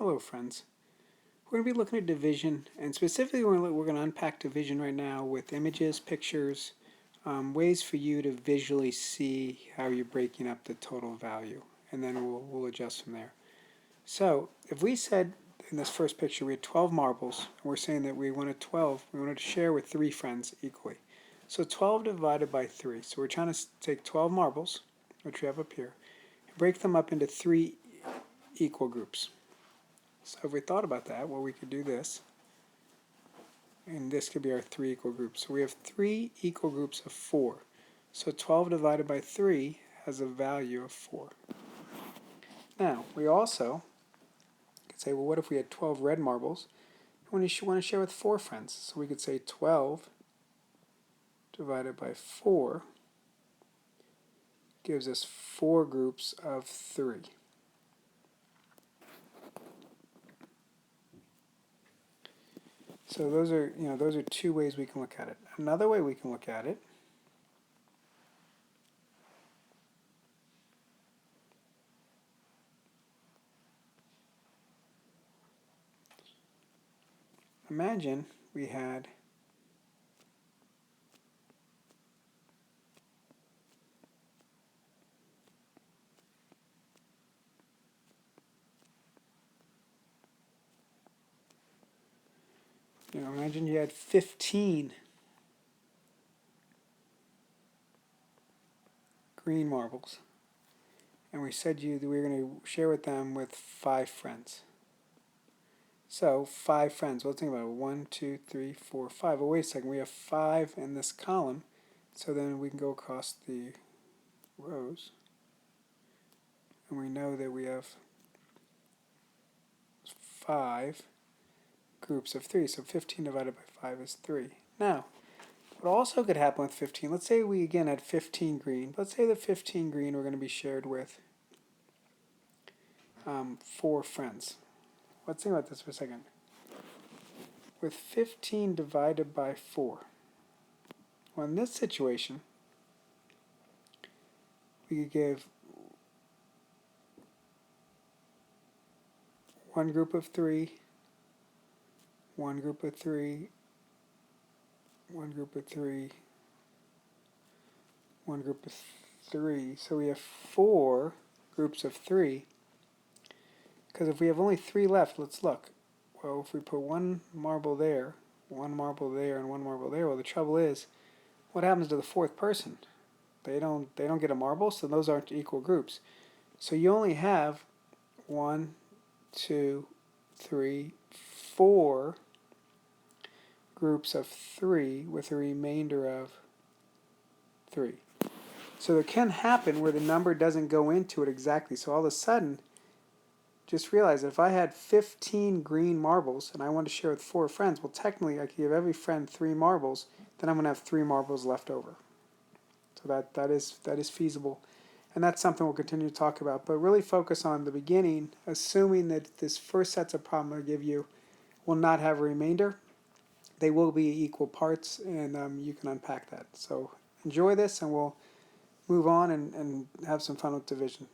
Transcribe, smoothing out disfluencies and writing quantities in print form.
Hello friends. We're going to be looking at division, and specifically we're going to unpack division right now with images, pictures, ways for you to visually see how you're breaking up the total value, and then we'll adjust from there. So if we said in this first picture we had 12 marbles, and we're saying that we wanted to share with 3 friends equally. So 12 divided by 3. So we're trying to take 12 marbles, which we have up here, and break them up into 3 equal groups. So if we thought about that, well, we could do this, and this could be our 3 equal groups. So we have 3 equal groups of 4. So 12 divided by 3 has a value of 4. Now, we also could say, well, what if we had 12 red marbles and we want to share with 4 friends? So we could say 12 divided by 4 gives us 4 groups of 3. So those are 2 ways we can look at it. Another way we can look at it imagine we had imagine you had 15 green marbles, and we said we were going to share with them with 5 friends. So 5 friends. Well, let's think about it. 1, 2, 3, 4, 5. Oh, wait a second. We have 5 in this column, so then we can go across the rows, and we know that we have 5 groups of 3. So 15 divided by 5 is 3. Now, what also could happen with 15, let's say we again had 15 green. Let's say that 15 green we're going to be shared with 4 friends. Let's think about this for a second. With 15 divided by 4, well, in this situation, we could give one group of 3, one group of 3, one group of 3, one group of 3. So we have 4 groups of 3. Because if we have only 3 left, let's look. Well, if we put one marble there, one marble there, and one marble there, well, the trouble is, what happens to the 4th person? They don't get a marble, so those aren't equal groups. So you only have 1, 2, 3, 4 groups of 3 with a remainder of 3. So it can happen where the number doesn't go into it exactly. So all of a sudden, just realize that if I had 15 green marbles and I want to share with 4 friends, well, technically I could give every friend 3 marbles, then I'm going to have 3 marbles left over. So that is feasible, and that's something we'll continue to talk about. But really focus on the beginning, assuming that this first sets of problem I give you will not have a remainder. They will be equal parts, and you can unpack that. So enjoy this, and we'll move on and have some fun with division.